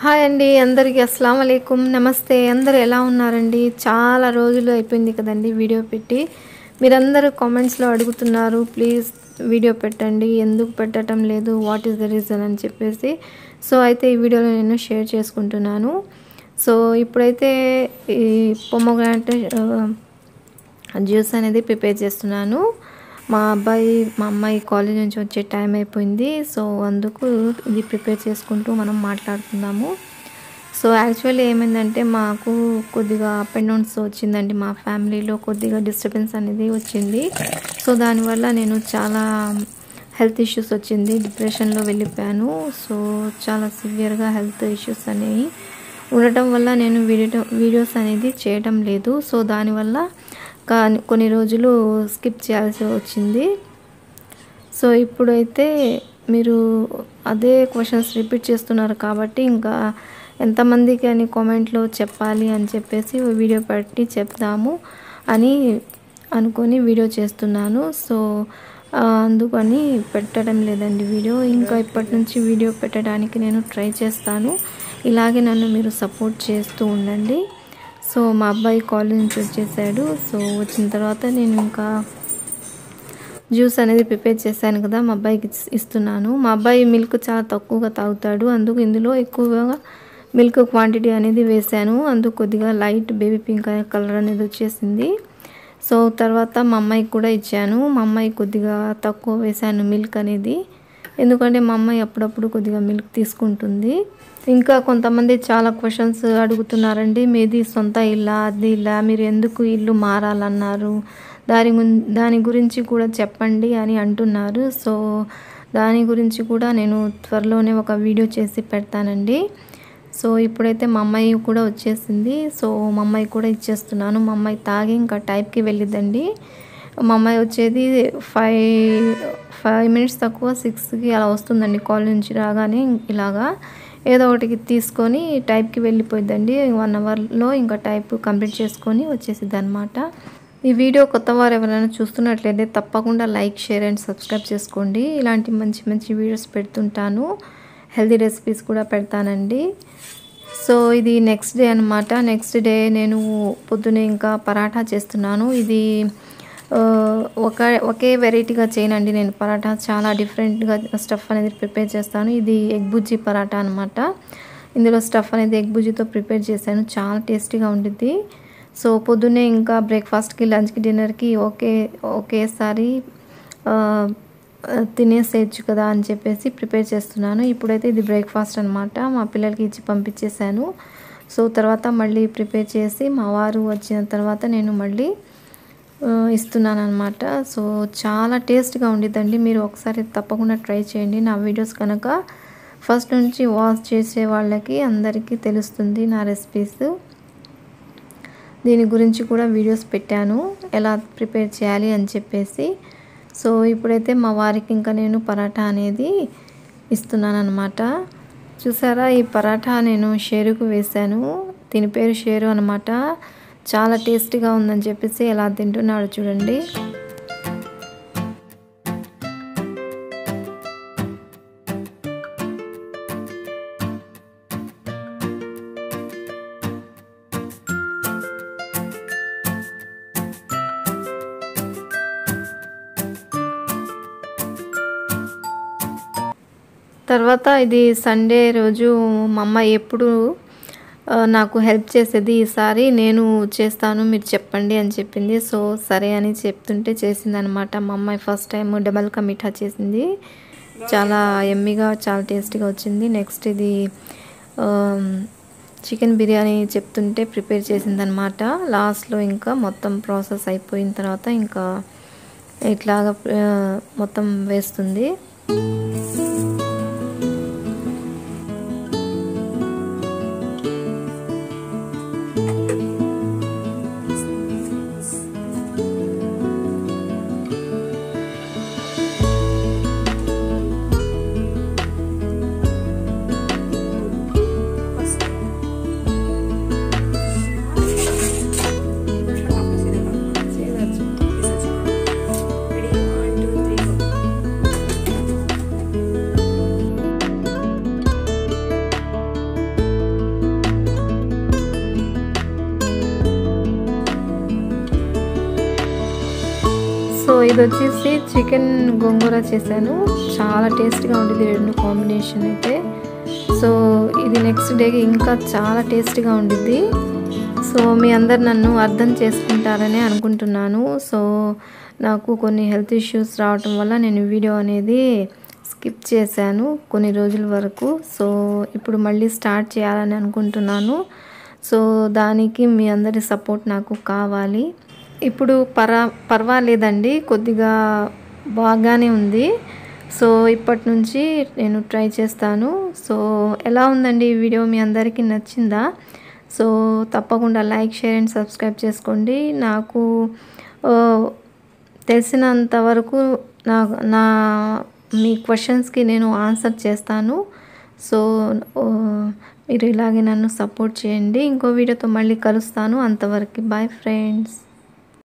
Hi అండి అందరికీ అస్సలాము అలైకుం నమస్తే అందరూ ఎలా ఉన్నారండి చాలా రోజులు అయిపోయింది కదండి వీడియో పెట్టి మీరందరూ కామెంట్స్లో అడుగుతున్నారు ప్లీజ్ వీడియో పెట్టండి ఎందుకు పెట్టడం లేదు వాట్ ఈస్ ద రీజన్ అని చెప్పేసి సో అయితే ఈ వీడియోలో నేను షేర్ చేసుకుంటున్నాను సో ఇప్పుడైతే ఈ పొమోగ్రానైట్ జ్యూస్ అనేది ప్రిపేర్ చేస్తున్నాను మా అమ్మాయి కాలేజ్ నుంచి వచ్చే టైం అయిపోయింది సో అందుకు ఇది ప్రిపేర్ చేసుకుంటూ మనం మాట్లాడుకుందాము సో యాక్చువల్లీ ఏమైందంటే మాకు కొద్దిగా అప్ అండ్ డౌన్స్ వచ్చిందండి మా ఫ్యామిలీలో కొద్దిగా డిస్టర్బెన్స్ అనేది వచ్చింది సో దానివల్ల నేను చాలా హెల్త్ ఇష్యూస్ వచ్చింది డిప్రెషన్లో వెళ్ళిపోయాను సో చాలా సివియర్గా హెల్త్ ఇష్యూస్ అనేవి ఉండటం వల్ల నేను వీడియోస్ అనేది చేయడం లేదు సో దానివల్ల కొన్ని రోజులు స్కిప్ చేయాల్సి వచ్చింది సో ఇప్పుడైతే మీరు అదే క్వశ్చన్స్ రిపీట్ చేస్తున్నారు కాబట్టి ఇంకా ఎంతమందికి అని కామెంట్లో చెప్పాలి అని చెప్పేసి వీడియో పెట్టి చెప్దాము అని అనుకొని వీడియో చేస్తున్నాను సో అందుకని పెట్టడం లేదండి వీడియో ఇంకా ఇప్పటి నుంచి వీడియో పెట్టడానికి నేను ట్రై చేస్తాను ఇలాగే నన్ను మీరు సపోర్ట్ చేస్తూ ఉండండి సో మా అబ్బాయి కాలేజ్ నుంచి వచ్చేసాడు సో వచ్చిన తర్వాత నేను ఇంకా జ్యూస్ అనేది ప్రిపేర్ చేశాను కదా మా అబ్బాయికి ఇస్తున్నాను మా అబ్బాయి మిల్క్ చాలా తక్కువగా తాగుతాడు అందుకు ఇందులో ఎక్కువగా మిల్క్ క్వాంటిటీ అనేది వేసాను అందుకు కొద్దిగా లైట్ బేబీ పింక్ కలర్ అనేది వచ్చేసింది సో తర్వాత మా అమ్మాయికి కూడా ఇచ్చాను మా అమ్మాయి కొద్దిగా తక్కువ వేసాను మిల్క్ అనేది ఎందుకంటే మా అమ్మాయి అప్పుడప్పుడు కొద్దిగా మిల్క్ తీసుకుంటుంది ఇంకా కొంతమంది చాలా క్వశ్చన్స్ అడుగుతున్నారండి మీది సొంత ఇల్లా అది ఇల్లా మీరు ఎందుకు ఇల్లు మారాలన్నారు దాని గురించి కూడా చెప్పండి అని అంటున్నారు సో దాని గురించి కూడా నేను త్వరలోనే ఒక వీడియో చేసి పెడతానండి సో ఇప్పుడైతే మా అమ్మాయి కూడా వచ్చేసింది సో మా అమ్మాయి కూడా ఇచ్చేస్తున్నాను మా అమ్మాయి తాగి ఇంకా టైప్కి వెళ్ళిద్దండి మా అమ్మాయి వచ్చేది 5 మినిట్స్ తక్కువ 6కి అలా వస్తుందండి కాలేజ్ నుంచి రాగానే ఇలాగా ఏదో ఒకటికి తీసుకొని టైప్కి వెళ్ళిపోయిద్దండి 1 అవర్లో ఇంకా టైప్ కంప్లీట్ చేసుకొని వచ్చేసిద్ది అనమాట ఈ వీడియో కొత్త వారు ఎవరైనా చూస్తున్నట్లయితే తప్పకుండా లైక్ షేర్ అండ్ సబ్స్క్రైబ్ చేసుకోండి ఇలాంటి మంచి మంచి వీడియోస్ పెడుతుంటాను హెల్తీ రెసిపీస్ కూడా పెడతానండి సో ఇది నెక్స్ట్ డే అనమాట నెక్స్ట్ డే నేను పొద్దునే ఇంకా పరాఠా చేస్తున్నాను ఇది ఒకే వెరైటీగా చేయనండి నేను పరాఠా చాలా డిఫరెంట్గా స్టఫ్ అనేది ప్రిపేర్ చేస్తాను ఇది ఎగ్ బుజ్జి పరాఠా అనమాట ఇందులో స్టఫ్ అనేది ఎగ్ బుజ్జితో ప్రిపేర్ చేశాను చాలా టేస్టీగా ఉంటుంది సో పొద్దున్నే ఇంకా బ్రేక్ఫాస్ట్కి లంచ్కి డిన్నర్కి ఒకేసారి తినేసేయచ్చు కదా అని చెప్పేసి ప్రిపేర్ చేస్తున్నాను ఇప్పుడైతే ఇది బ్రేక్ఫాస్ట్ అనమాట మా పిల్లలకి ఇచ్చి పంపించేశాను సో తర్వాత మళ్ళీ ప్రిపేర్ చేసి మా వారు వచ్చిన తర్వాత నేను మళ్ళీ ఇస్తున్నాను అనమాట సో చాలా టేస్ట్గా ఉండిద్దండి మీరు ఒకసారి తప్పకుండా ట్రై చేయండి నా వీడియోస్ కనుక ఫస్ట్ నుంచి వాచ్ చేసే వాళ్ళకి అందరికీ తెలుస్తుంది నా రెసిపీస్ దీని గురించి కూడా వీడియోస్ పెట్టాను ఎలా ప్రిపేర్ చేయాలి అని చెప్పేసి సో ఇప్పుడైతే మా వారికి ఇంకా నేను పరాఠా అనేది ఇస్తున్నాను అనమాట చూసారా ఈ పరాఠా నేను షేరుకు వేశాను దీని పేరు షేరు అనమాట చాలా టేస్టీగా ఉందని చెప్పేసి ఎలా తింటున్నాడు చూడండి తర్వాత ఇది సండే రోజు మా అమ్మ ఎప్పుడు నాకు హెల్ప్ చేసేది ఈసారి నేను చేస్తాను మీరు చెప్పండి అని చెప్పింది సో సరే అని చెప్తుంటే చేసింది అనమాట మా అమ్మాయి first time double ka meetha చేసింది చాలా యమ్మీగా చాలా టేస్టీగా వచ్చింది నెక్స్ట్ ఇది చికెన్ బిర్యానీ చెప్తుంటే ప్రిపేర్ చేసింది అనమాట లాస్ట్లో ఇంకా మొత్తం ప్రాసెస్ అయిపోయిన తర్వాత ఇంకా ఇట్లాగా మొత్తం వేస్తుంది ఇది వచ్చేసి చికెన్ గోంగూర చేశాను. చాలా టేస్ట్గా ఉండేది రెండు కాంబినేషన్ అయితే. సో ఇది నెక్స్ట్ డేకి ఇంకా చాలా టేస్ట్గా ఉండిద్ది. సో మీ అందరు నన్ను అర్థం చేసుకుంటారని అనుకుంటున్నాను. సో నాకు కొన్ని హెల్త్ ఇష్యూస్ రావటం వల్ల నేను వీడియో అనేది స్కిప్ చేశాను కొన్ని రోజుల వరకు. సో ఇప్పుడు మళ్ళీ స్టార్ట్ చేయాలని అనుకుంటున్నాను. సో దానికి మీ అందరి సపోర్ట్ నాకు కావాలి. ఇప్పుడు పర్వాలేదండి, కొద్దిగా బాగానే ఉంది. సో ఇప్పటి నుంచి నేను ట్రై చేస్తాను. సో ఎలా ఉందండి ఈ వీడియో, మీ అందరికీ నచ్చిందా? సో తప్పకుండా లైక్, షేర్ అండ్ సబ్స్క్రైబ్ చేసుకోండి. నాకు తెలిసినంత వరకు నా మీ క్వశ్చన్స్కి నేను ఆన్సర్ చేస్తాను. సో మీరు ఇలాగే నన్ను సపోర్ట్ చేయండి. ఇంకో వీడియోతో మళ్ళీ కలుస్తాను. అంతవరకు బాయ్ ఫ్రెండ్స్.